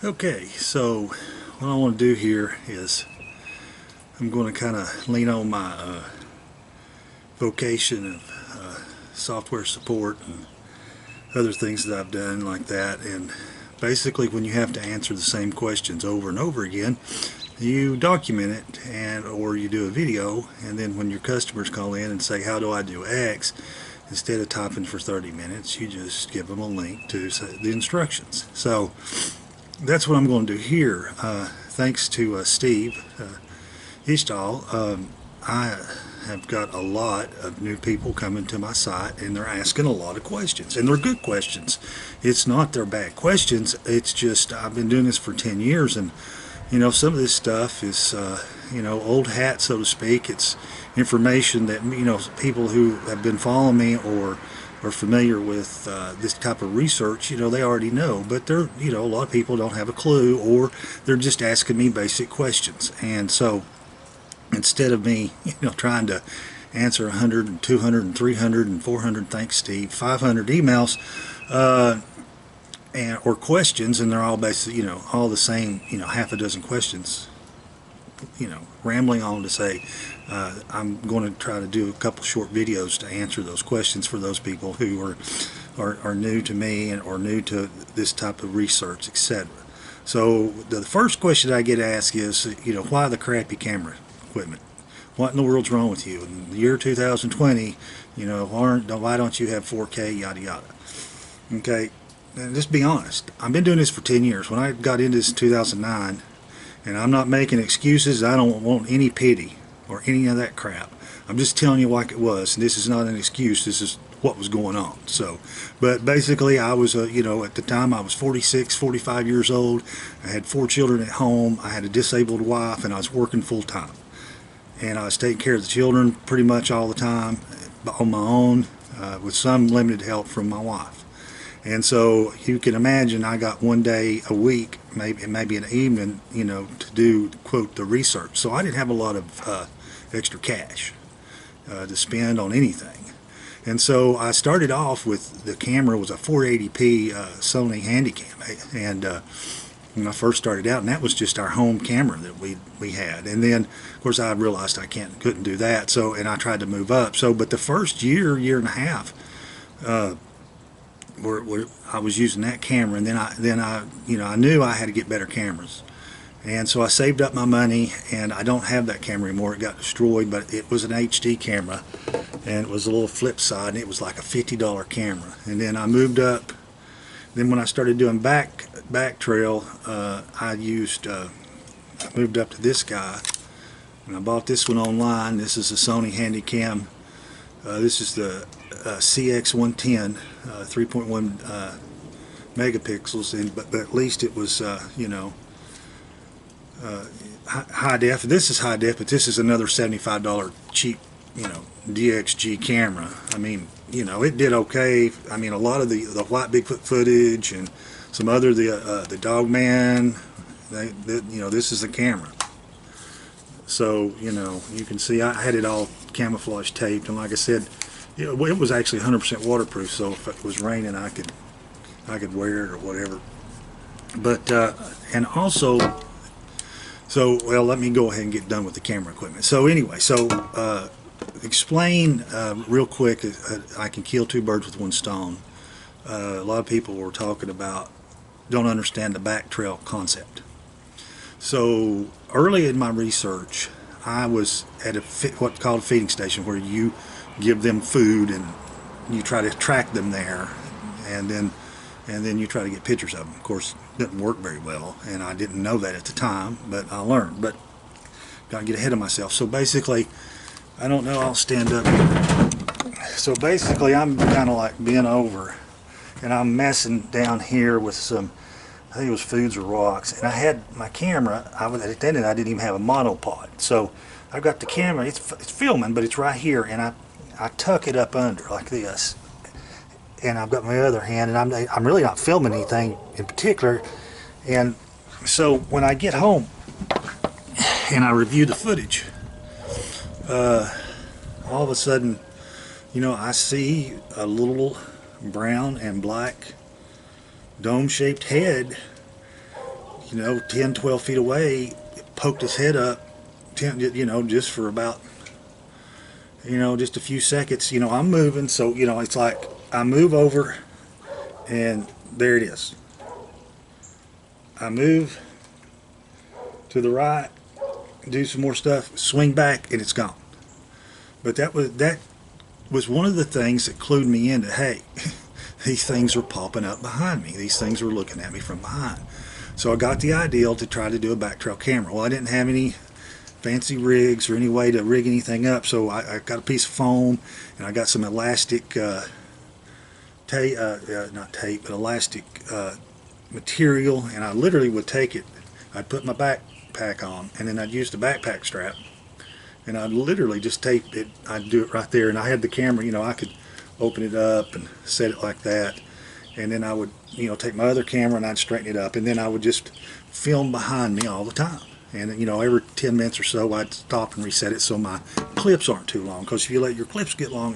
Okay, so what I want to do here is I'm going to kind of lean on my vocation of software support and other things that I've done like that. And basically, when you have to answer the same questions over and over again, you document it or you do a video, and then when your customers call in and say, how do I do X, instead of typing for 30 minutes, you just give them a link to the instructions. So that's what I'm going to do here. Thanks to Steve Ishtal, I have got a lot of new people coming to my site, and they're asking a lot of questions, and they're good questions. It's not they're bad questions, it's just I've been doing this for 10 years, and you know, some of this stuff is you know, old hat, so to speak. It's information that, you know, people who have been following me or are familiar with this type of research, you know, they already know, but they're, you know, a lot of people don't have a clue, or they're just asking me basic questions. And so instead of me, you know, trying to answer 100 and 200 and 300 and 400, thanks Steve, 500 emails or questions, and they're all basically, you know, all the same, you know, half a dozen questions, you know, rambling on to say I'm going to try to do a couple short videos to answer those questions for those people who are new to me or new to this type of research, etc. So the first question I get asked is, you know, why the crappy camera equipment? What in the world's wrong with you? In the year 2020, you know, why don't you have 4K, yada yada. Okay, and just be honest. I've been doing this for 10 years. When I got into this in 2009, and I'm not making excuses, I don't want any pity or any of that crap. I'm just telling you like it was, and this is not an excuse, this is what was going on. So, but basically I was, you know, at the time I was 46, 45 years old, I had 4 children at home, I had a disabled wife, and I was working full time. And I was taking care of the children pretty much all the time on my own, with some limited help from my wife. And so you can imagine I got one day a week, maybe an evening, you know, to do, quote, the research. So I didn't have a lot of extra cash to spend on anything. And so I started off with, the camera was a 480p Sony Handycam. And when I first started out, and that was just our home camera that we had. And then, of course, I realized I couldn't do that. So, and I tried to move up. So, but the first year and a half, where I was using that camera, and then I you know, I knew I had to get better cameras, and so I saved up my money, and I don't have that camera anymore. It got destroyed, but it was an HD camera, and it was a little flip side, and it was like a $50 camera. And then I moved up. Then when I started doing back trail, I moved up to this guy, and I bought this one online. This is a Sony Handycam. This is the CX110, 3.1 megapixels, but at least it was, you know, high def. This is high def, but this is another $75 cheap, you know, DXG camera. I mean, you know, it did okay. I mean, a lot of the White Bigfoot footage and some other, the Dog Man, you know, this is the camera. So, you know, you can see I had it all camouflage taped, and like I said, you know, it was actually 100% waterproof, so if it was raining, I could wear it or whatever. But and also, so, well, let me go ahead and get done with the camera equipment. So anyway, so explain real quick. I can kill 2 birds with 1 stone. A lot of people were talking about, don't understand the back trail concept. So early in my research, I was at what's called a feeding station, where you give them food and you try to track them there, and then you try to get pictures of them. Of course, it didn't work very well, and I didn't know that at the time, but I learned. But gotta get ahead of myself. So basically, I don't know, I'll stand up. So basically, I'm kind of like bent over, and I'm messing down here with some, I think it was foods or rocks, and I had my camera, I didn't even have a monopod. So I've got the camera, it's filming, but it's right here, and I tuck it up under like this, and I've got my other hand, and I'm really not filming anything in particular. And so when I get home and I review the footage, all of a sudden, you know, I see a little brown and black dome-shaped head 10, 12 feet away, poked his head up, just for about, just a few seconds. I'm moving, so, it's like I move over and there it is. I move to the right, do some more stuff, swing back, and it's gone. But that was one of the things that clued me into, hey, these things are popping up behind me. These things are looking at me from behind. So I got the idea to try to do a back trail camera. Well, I didn't have any fancy rigs or any way to rig anything up, so I got a piece of foam and I got some elastic not tape, but elastic material, and I literally would take it, I'd put my backpack on, and then I'd use the backpack strap, and I'd literally just tape it. I'd do it right there, and I had the camera, I could open it up and set it like that, and then I would, take my other camera and I'd straighten it up, and then I would just film behind me all the time. And every 10 minutes or so I'd stop and reset it so my clips aren't too long, because if you let your clips get long,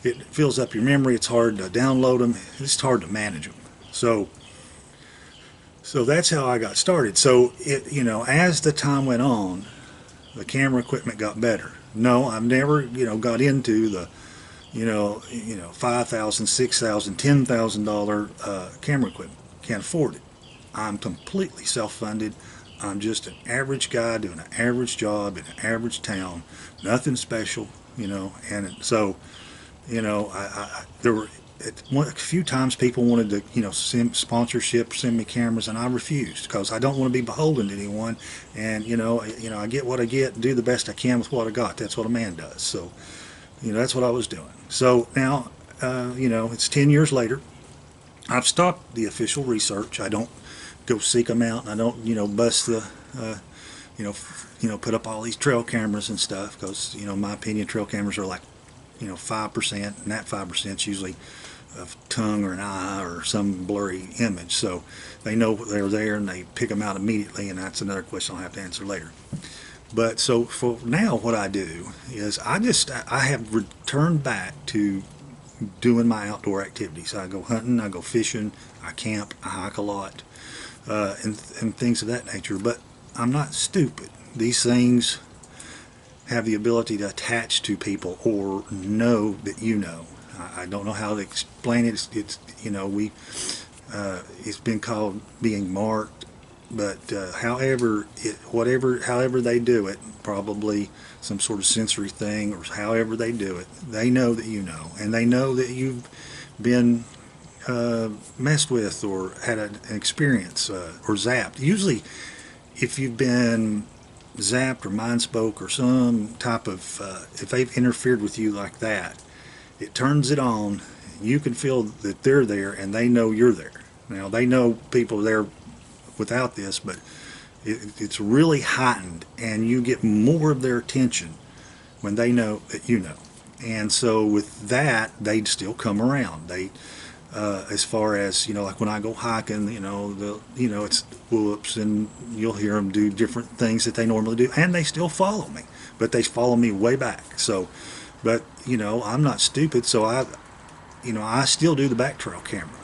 it fills up your memory. It's hard to download them. It's hard to manage them. So that's how I got started. So as the time went on, the camera equipment got better. No, I've never got into the $5,000, $6,000, $10,000 camera equipment. Can't afford it. I'm completely self-funded. I'm just an average guy doing an average job in an average town. Nothing special, and so there were a few times people wanted to send sponsorship, send me cameras, and I refused, because I don't want to be beholden to anyone, and I get what I get and do the best I can with what I got. That's what a man does. So that's what I was doing. So now it's 10 years later. I've stopped the official research. I don't go seek them out, and I don't bust the put up all these trail cameras and stuff, because in my opinion trail cameras are like 5%, and that 5% is usually a tongue or an eye or some blurry image, so they know they're there and they pick them out immediately, and that's another question I'll have to answer later. But so for now, what I do is I have returned back to doing my outdoor activities. I go hunting, I go fishing, I camp, I hike a lot, and things of that nature. But I'm not stupid. These things have the ability to attach to people or know that I don't know how to explain it. It's it's been called being marked, but however they do it, probably some sort of sensory thing, or however they do it, they know that and they know that you've been messed with or had an experience or zapped. Usually, if you've been zapped or mind spoke or some type of if they've interfered with you like that, it turns it on. You can feel that they're there, and they know you're there. Now, they know people are there without this, but it's really heightened, and you get more of their attention when they know that and so with that, they'd still come around. They as far as like when I go hiking, it's whoops, and you'll hear them do different things that they normally do, and they still follow me, but they follow me way back. So but I'm not stupid, so I still do the back trail camera,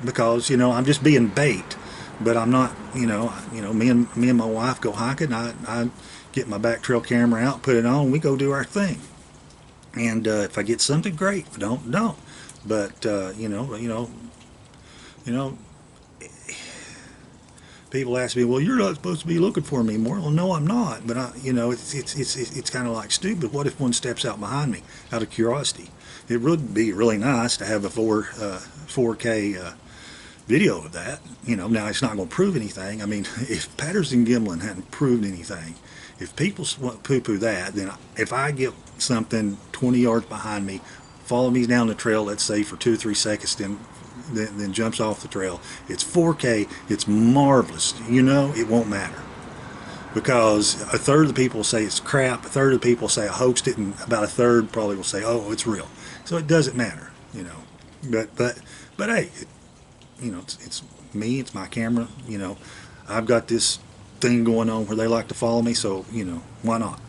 because I'm just being bait, but I'm not. Me and my wife go hiking. I get my back trail camera out, put it on, we go do our thing, and if I get something, great. If I don't. But people ask me, well, you're not supposed to be looking for me more. Well, no, I'm not. But it's kind of like stupid. What if one steps out behind me out of curiosity? It would be really nice to have a 4K video of that. Now it's not going to prove anything. I mean, if Patterson-Gimlin hadn't proved anything, if people poo-poo that, then if I get something 20 yards behind me, follow me down the trail, let's say for 2 or 3 seconds, then jumps off the trail, it's 4K, it's marvelous. It won't matter, because a third of the people say it's crap, a third of the people say I hoaxed it, and about a third probably will say, oh, it's real. So it doesn't matter, but hey, it's me, it's my camera. I've got this thing going on where they like to follow me, so why not?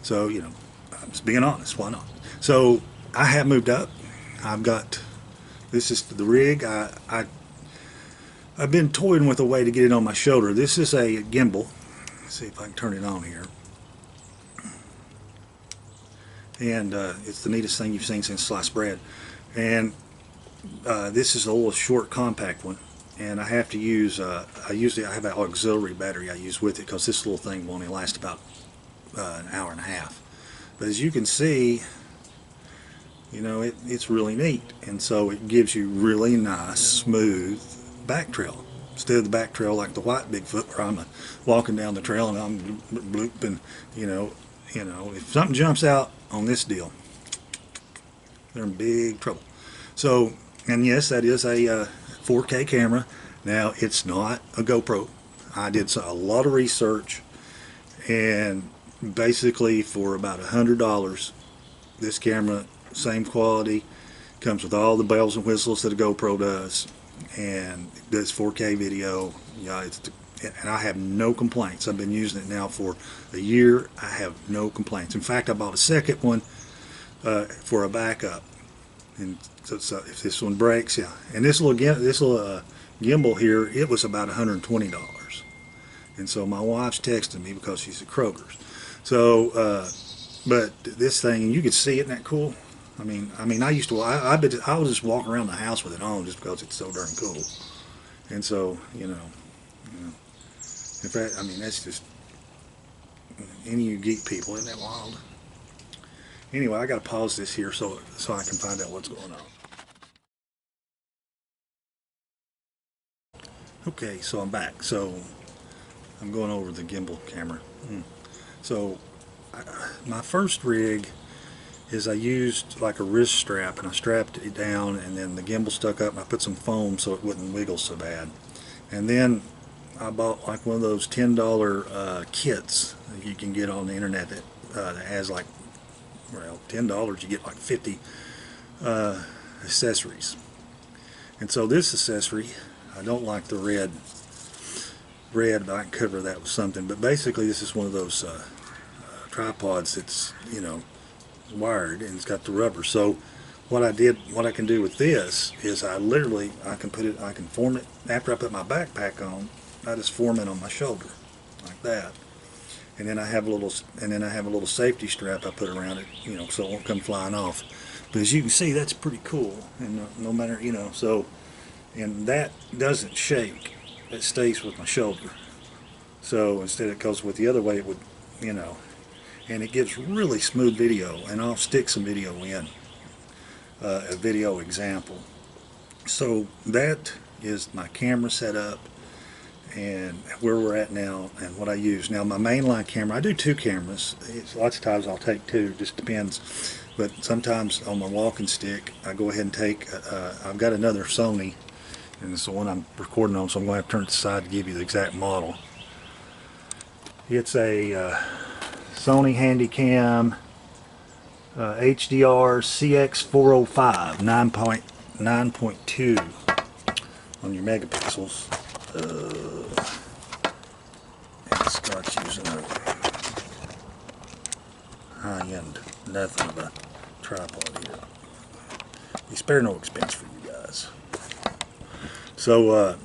So I'm just being honest, why not? So I have moved up. I've got, this is the rig. I I've been toying with a way to get it on my shoulder. This is a gimbal. Let's see if I can turn it on here. And it's the neatest thing you've seen since sliced bread. And this is a little short, compact one. And I have to use, I have an auxiliary battery I use with it, because this little thing will only last about an hour and a half. But as you can see, you know, it's really neat. And so it gives you really nice, smooth back trail. Instead of the back trail like the white Bigfoot, where I'm walking down the trail and I'm blooping, you know, if something jumps out on this deal, they're in big trouble. So, and yes, that is a 4K camera. Now, it's not a GoPro. I did a lot of research, and basically for about $100, this camera, same quality, comes with all the bells and whistles that a GoPro does, and it does 4K video. Yeah, and I have no complaints. I've been using it now for a year. I have no complaints. In fact, I bought a second one for a backup. And so if this one breaks, yeah. And this little gimbal here, it was about $120. And so my wife's texting me because she's at Kroger's. So, but this thing, and you can see it, isn't that cool? I mean, I used to, I would just walk around the house with it on just because it's so darn cool. And so, you know, in fact, I mean, that's just, any of you geek people, isn't that wild? Anyway, I got to pause this here so I can find out what's going on. Okay, so I'm back. So I'm going over the gimbal camera. So my first rig is I used like a wrist strap, and I strapped it down, and then the gimbal stuck up, and I put some foam so it wouldn't wiggle so bad. And then I bought like one of those $10 kits that you can get on the internet that has like, well, $10 you get like 50 accessories. And so this accessory, I don't like the red, but I can cover that with something. But basically this is one of those tripods that's, you know, wired, and it's got the rubber. So what I can do with this is I can form it after I put my backpack on. I just form it on my shoulder like that, and then I have a little safety strap I put around it, you know, so it won't come flying off. But as you can see, that's pretty cool, and no matter, you know, so, and that doesn't shake, it stays with my shoulder. So instead it goes with the other way, it would, you know, and it gives really smooth video, and I'll stick some video in, a video example. So that is my camera setup and where we're at now and what I use. Now my mainline camera, I do two cameras. Lots of times I'll take two, just depends. But sometimes on my walking stick, I go ahead and take, I've got another Sony, and it's the one I'm recording on, so I'm going to have to turn it aside to give you the exact model. It's a Sony Handycam HDR CX405 9.2 on your megapixels. Scott's using a high-end, nothing but a tripod here. You spare no expense for you guys. So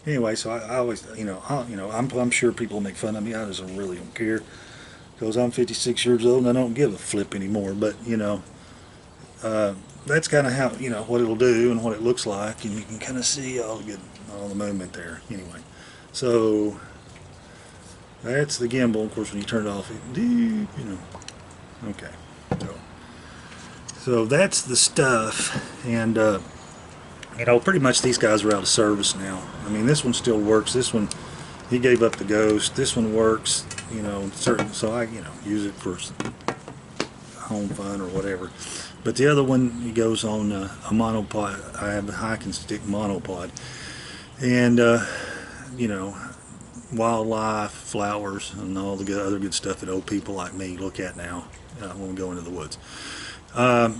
anyway, so I always, I'm sure people make fun of me. I just really don't care, because I'm 56 years old and I don't give a flip anymore. But that's kind of how, what it'll do and what it looks like, and you can kind of see all the movement there. Anyway, so that's the gimbal. Of course, when you turn it off, okay. So that's the stuff, and pretty much these guys are out of service now. I mean, this one still works. This one, he gave up the ghost. This one works, so I, use it for home fun or whatever. But the other one, he goes on a monopod. I have a hiking stick monopod, and wildlife, flowers, and all the other good stuff that old people like me look at now when we go into the woods. I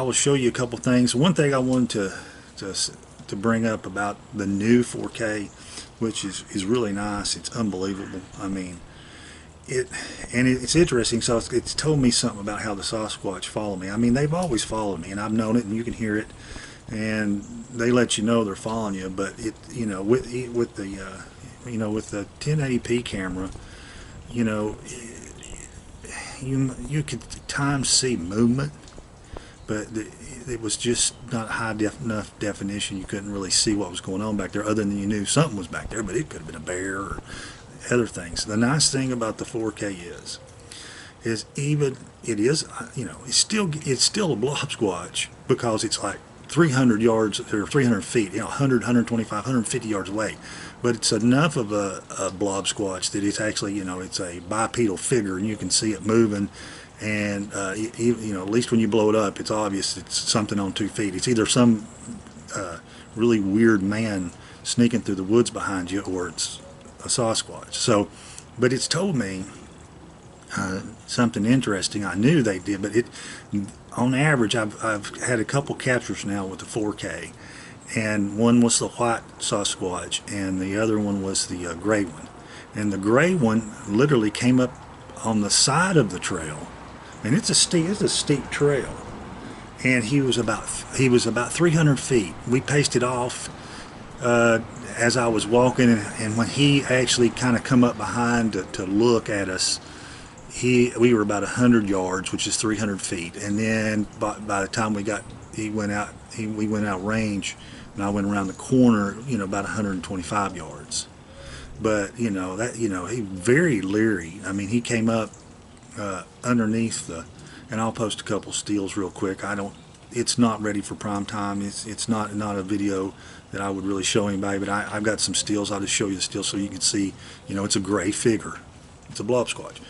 will show you a couple things. One thing I wanted to bring up about the new 4K, which is really nice. It's unbelievable. I mean, it's interesting. So it's told me something about how the Sasquatch follow me. I mean, they've always followed me, and I've known it, and you can hear it. and they let you know they're following you. But it, you know, with the with the 1080p camera, you know, you could at times see movement, but it was just not enough definition. You couldn't really see what was going on back there, other than you knew something was back there. But it could have been a bear or other things. The nice thing about the 4K is even it is, it's still a blob squatch, because it's like 300 yards or 300 feet, 100, 125, 150 yards away. But it's enough of a blob squatch that it's actually, it's a bipedal figure, and you can see it moving. And at least when you blow it up, it's obvious it's something on 2 feet. It's either some really weird man sneaking through the woods behind you, or it's a Sasquatch. So, but it's told me something interesting. I knew they did, but on average, I've had a couple captures now with the 4K, and one was the white Sasquatch, and the other one was the gray one. And the gray one literally came up on the side of the trail, and it's a steep trail, and he was about 300 feet. We paced it off as I was walking, and when he actually kind of come up behind to look at us, we were about 100 yards, which is 300 feet. And then by the time we went out range, and I went around the corner, about 125 yards. But he very leery. I mean, he came up underneath and I'll post a couple stills real quick. It's not ready for prime time. It's not a video that I would really show anybody, but I've got some stills. I'll just show you the stills so you can see, it's a gray figure. It's a blob squatch,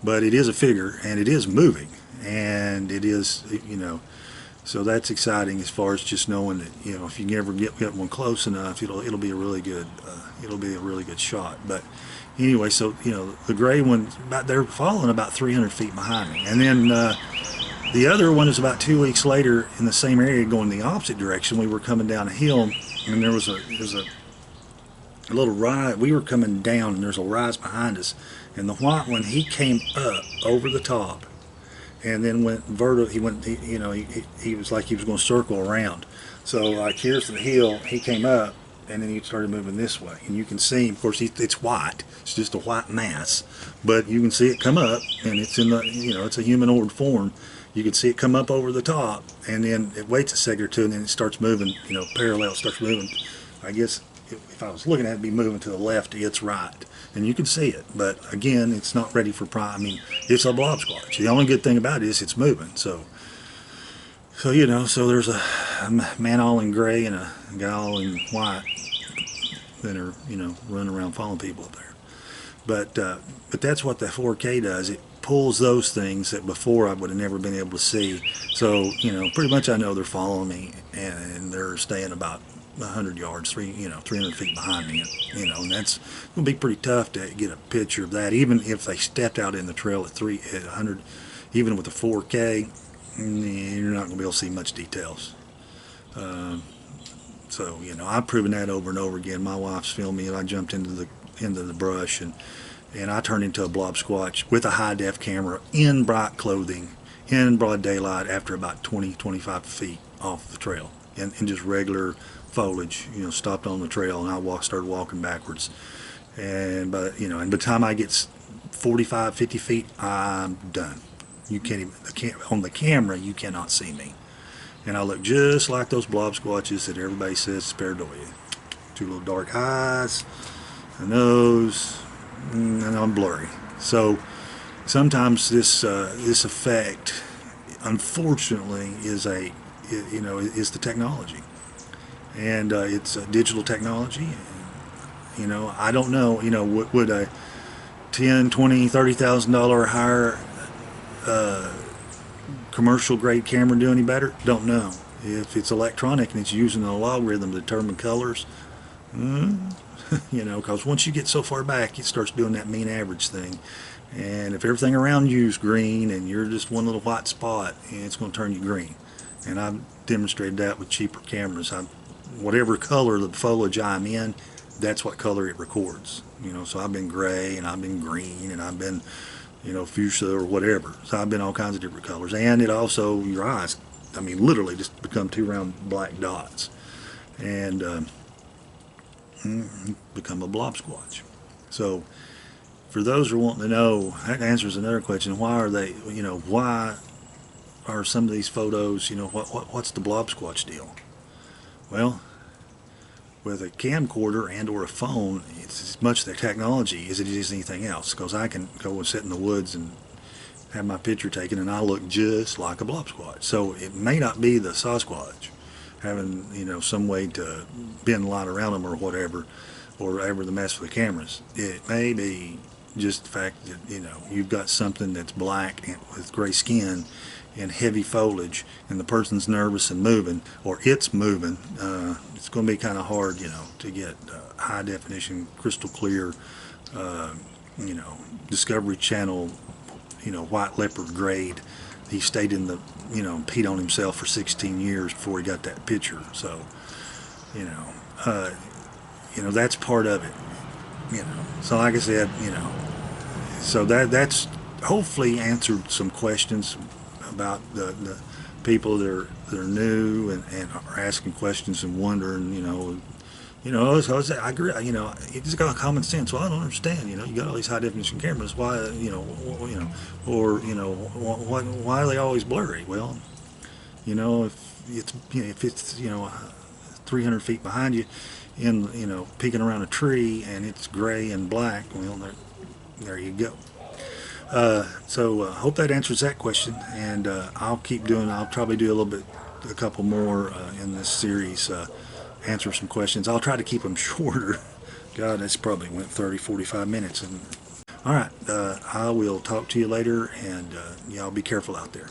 but it is a figure, and it is moving, and it is, so that's exciting as far as just knowing that, if you can ever get one close enough, it'll be a really good shot. But anyway, so the gray one, they're falling about 300 feet behind me, and then the other one is about 2 weeks later in the same area, going the opposite direction. We were coming down a hill, and there was a little rise. We were coming down, and there's a rise behind us, and the white one, he came up over the top, and then went vertical. He was like he was going to circle around. So like, here's the hill, he came up, and then he started moving this way, and you can see, of course, it's white. It's just a white mass, but you can see it come up, and it's in the, it's a humanoid form. You can see it come up over the top, and then it waits a second or two, and then it starts moving, parallel, starts moving. I guess if I was looking at it, it'd be moving to the left, it's right. And you can see it, but again, it's not ready for prime. I mean, it's a blob squatch. The only good thing about it is it's moving. So there's a man all in gray and a guy all in white that are, running around following people up there. But that's what the 4K does. It pulls those things that before I would have never been able to see. So, pretty much I know they're following me, and they're staying about 100 yards, 300 feet behind me, and that's going to be pretty tough to get a picture of that, even if they stepped out in the trail at 100, even with the 4K, you're not going to be able to see much details. So, I've proven that over and over again. My wife's filmed me, and I jumped into the brush, and I turned into a blob squatch with a high-def camera in bright clothing, in broad daylight, after about 20-25 feet off the trail, and just regular foliage, stopped on the trail, and I started walking backwards. And by the time I get 45, 50 feet, I'm done. You can't even, on the camera, you cannot see me. And I look just like those blob squatches that everybody says pareidolia. Two little dark eyes, a nose, and I'm blurry. So sometimes this effect, unfortunately, is the technology, and it's a digital technology. I don't know. Would a $10,000, $20,000, $30,000 higher commercial grade camera do any better? Don't know. If it's electronic and it's using an algorithm to determine colors, because once you get so far back, it starts doing that mean average thing. And if everything around you is green and you're just one little white spot, it's going to turn you green. And I've demonstrated that with cheaper cameras. Whatever color the foliage I'm in, that's what color it records. So I've been gray, and I've been green, and I've been, fuchsia or whatever. So I've been all kinds of different colors. And it also, your eyes I mean, literally just become two round black dots, and become a blob squatch. So for those who want to know, that answers another question. Why are they, why are some of these photos, what's the blob squatch deal? Well, with a camcorder and or a phone, it's as much the technology as it is anything else, because I can go and sit in the woods and have my picture taken and I look just like a blob squatch. So it may not be the Sasquatch having, some way to bend light around them or whatever the mess with the cameras. It may be just the fact that, you've got something that's black and with gray skin and heavy foliage, and the person's nervous and moving, or it's moving. It's going to be kind of hard, to get high definition, crystal clear, Discovery Channel, white leopard grade. He stayed in the, peed on himself for 16 years before he got that picture. So, that's part of it. So like I said, so that's hopefully answered some questions about the people that are new and are asking questions and wondering, so I agree, it just got common sense. Well, I don't understand, you got all these high definition cameras, why, why are they always blurry? Well, if it's 300 feet behind you in, peeking around a tree and it's gray and black, well, there you go. So hope that answers that question, and I'll probably do a couple more in this series, answer some questions. I'll try to keep them shorter. God, that's probably went 30-45 minutes. And all right, I will talk to you later, and y'all be careful out there.